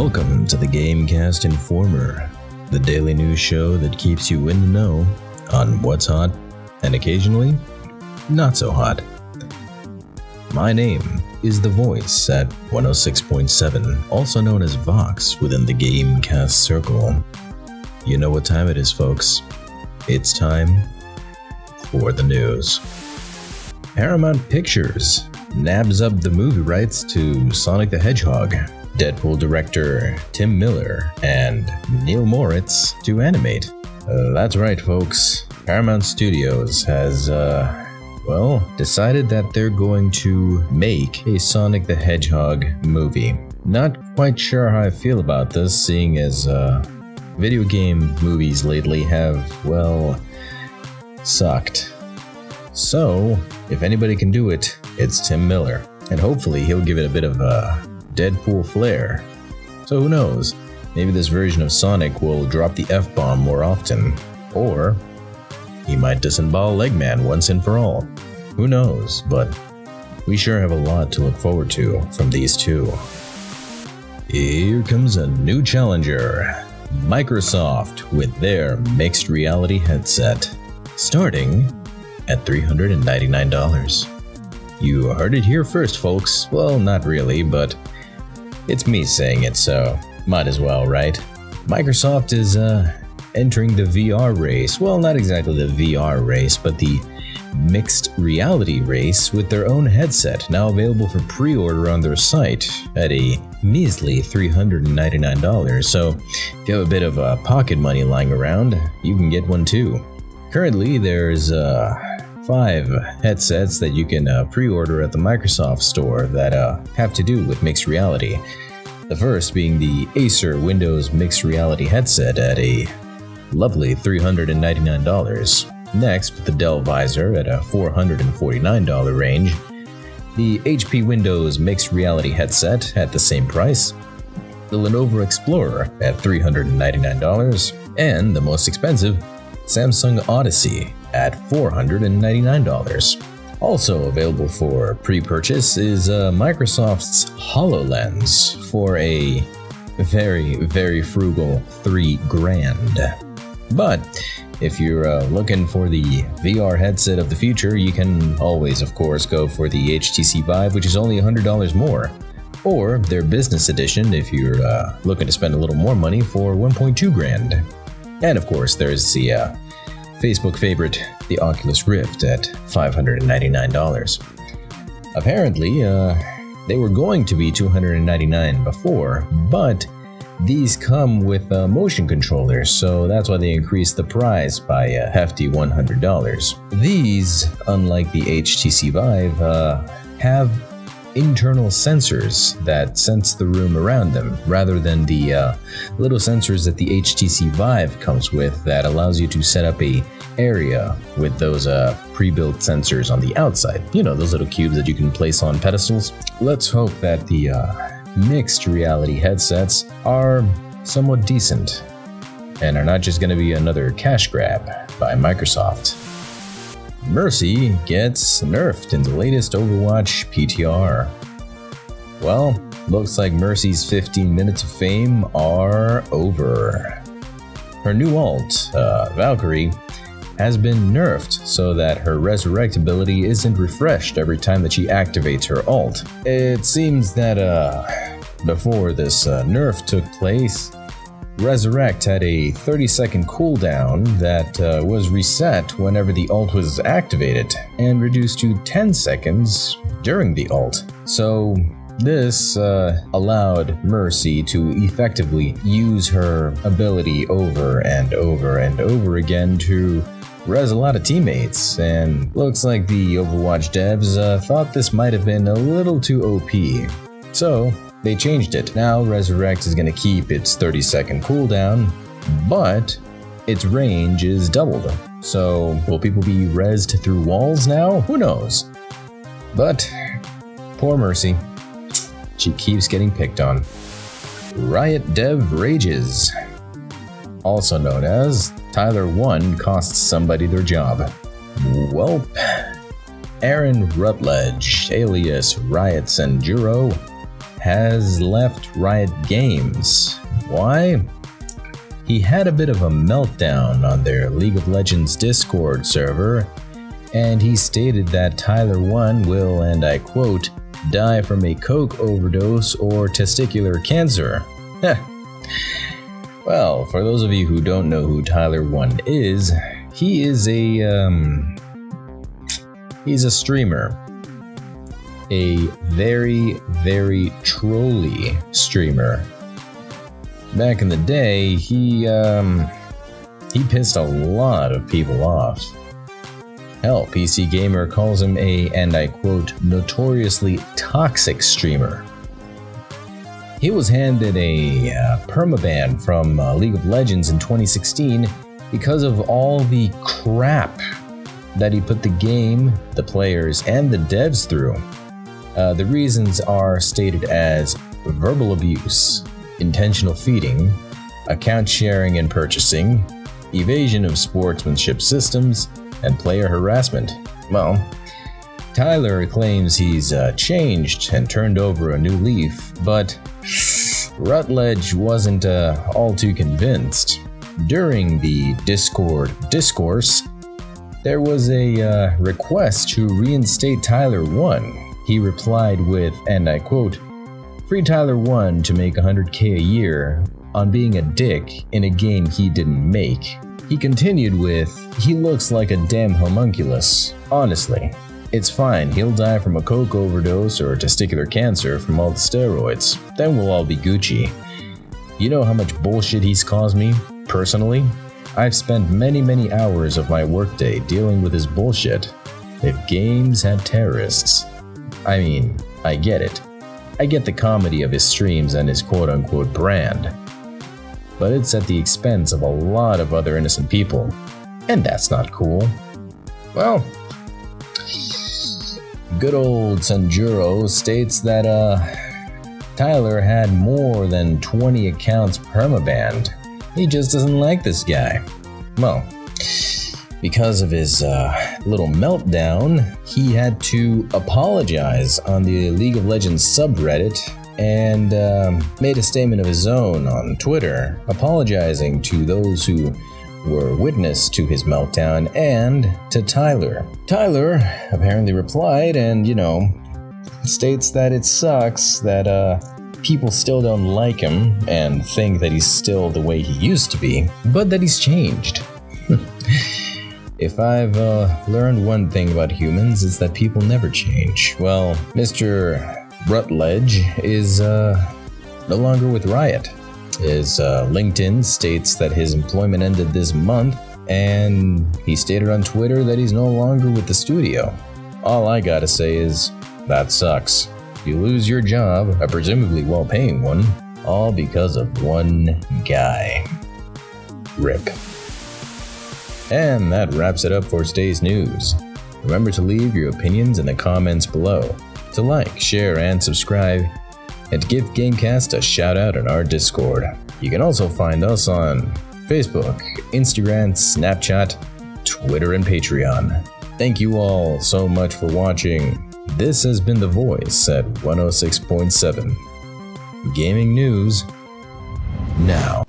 Welcome to the GameCast Informer, the daily news show that keeps you in the know on what's hot and occasionally not so hot. My name is The Voice at 106.7, also known as Vox within the GameCast circle. You know what time it is, folks. It's time for the news. Paramount Pictures nabs up the movie rights to Sonic the Hedgehog. Deadpool director Tim Miller and Neil Moritz to animate. That's right, folks. Paramount Studios has, decided that they're going to make a Sonic the Hedgehog movie. Not quite sure how I feel about this, seeing as, video game movies lately have, sucked. So, if anybody can do it, it's Tim Miller. And hopefully he'll give it a bit of a Deadpool flair. So who knows, maybe this version of Sonic will drop the F-bomb more often. Or he might disembowel Eggman once and for all. Who knows, but we sure have a lot to look forward to from these two. Here comes a new challenger. Microsoft with their mixed reality headset. Starting at $399. You heard it here first, folks. Well, not really, but it's me saying it, so might as well, right? Microsoft is entering the VR race. Well, not exactly the VR race, but the mixed reality race with their own headset, now available for pre-order on their site at a measly $399. So if you have a bit of pocket money lying around, you can get one too. Currently, there's 5 headsets that you can pre-order at the Microsoft store that have to do with mixed reality. The first being the Acer Windows Mixed Reality headset at a lovely $399. Next, the Dell Visor at a $449 range. The HP Windows Mixed Reality headset at the same price. The Lenovo Explorer at $399. And the most expensive, Samsung Odyssey at $499. Also available for pre-purchase is Microsoft's HoloLens for a very, very frugal $3,000. But if you're looking for the VR headset of the future, you can always, of course, go for the HTC Vive, which is only $100 more. Or their business edition if you're looking to spend a little more money for $1,200. And of course, there's the Facebook favorite, the Oculus Rift at $599. Apparently, they were going to be $299 before, but these come with motion controllers, so that's why they increased the price by a hefty $100. These, unlike the HTC Vive, have internal sensors that sense the room around them, rather than the little sensors that the HTC Vive comes with that allows you to set up a area with those pre-built sensors on the outside. You know, those little cubes that you can place on pedestals. Let's hope that the mixed reality headsets are somewhat decent and are not just going to be another cash grab by Microsoft. Mercy gets nerfed in the latest Overwatch PTR. Well, looks like Mercy's 15 minutes of fame are over. Her new ult, Valkyrie, has been nerfed so that her resurrect ability isn't refreshed every time that she activates her ult. It seems that before this nerf took place, Resurrect had a 30-second cooldown that was reset whenever the ult was activated and reduced to 10 seconds during the ult. So this allowed Mercy to effectively use her ability over and over and over again to res a lot of teammates, and looks like the Overwatch devs thought this might have been a little too OP. So they changed it. Now Resurrect is going to keep its 30-second cooldown, but its range is doubled. So will people be rezzed through walls now? Who knows? But poor Mercy. She keeps getting picked on. Riot Dev Rages, also known as Tyler 1 costs somebody their job. Welp. Aaron Rutledge, alias Riot Senduro, has left Riot Games. Why? He had a bit of a meltdown on their League of Legends Discord server, and he stated that Tyler 1 will, and I quote, die from a coke overdose or testicular cancer. Well, for those of you who don't know who Tyler 1 is, he is he's a streamer. A very, very trolly streamer. Back in the day, he pissed a lot of people off. Hell, PC Gamer calls him a, and I quote, notoriously toxic streamer. He was handed a permaban from League of Legends in 2016 because of all the crap that he put the game, the players, and the devs through. The reasons are stated as verbal abuse, intentional feeding, account sharing and purchasing, evasion of sportsmanship systems, and player harassment. Well, Tyler claims he's changed and turned over a new leaf, but Rutledge wasn't all too convinced. During the Discord discourse, there was a request to reinstate Tyler 1. He replied with, and I quote, free Tyler 1 to make $100K a year on being a dick in a game he didn't make. He continued with, he looks like a damn homunculus. Honestly, it's fine, he'll die from a coke overdose or testicular cancer from all the steroids. Then we'll all be Gucci. You know how much bullshit he's caused me, personally? I've spent many hours of my workday dealing with his bullshit. If games had terrorists. I mean, I get it. I get the comedy of his streams and his quote-unquote brand. But it's at the expense of a lot of other innocent people. And that's not cool. Well, good old Sanjuro states that Tyler had more than 20 accounts permabanned. He just doesn't like this guy. Well, because of his little meltdown, he had to apologize on the League of Legends subreddit and made a statement of his own on Twitter, apologizing to those who were witness to his meltdown and to Tyler. Tyler apparently replied and, states that it sucks that people still don't like him and think that he's still the way he used to be, but that he's changed. If I've learned one thing about humans, it's that people never change. Well, Mr. Rutledge is no longer with Riot. His LinkedIn states that his employment ended this month, and he stated on Twitter that he's no longer with the studio. All I gotta say is, that sucks. You lose your job, a presumably well-paying one, all because of one guy. RIP. And that wraps it up for today's news. Remember to leave your opinions in the comments below, to like, share, and subscribe, and to give GameCast a shout out in our Discord. You can also find us on Facebook, Instagram, Snapchat, Twitter, and Patreon. Thank you all so much for watching. This has been The Voice at 106.7. Gaming news now.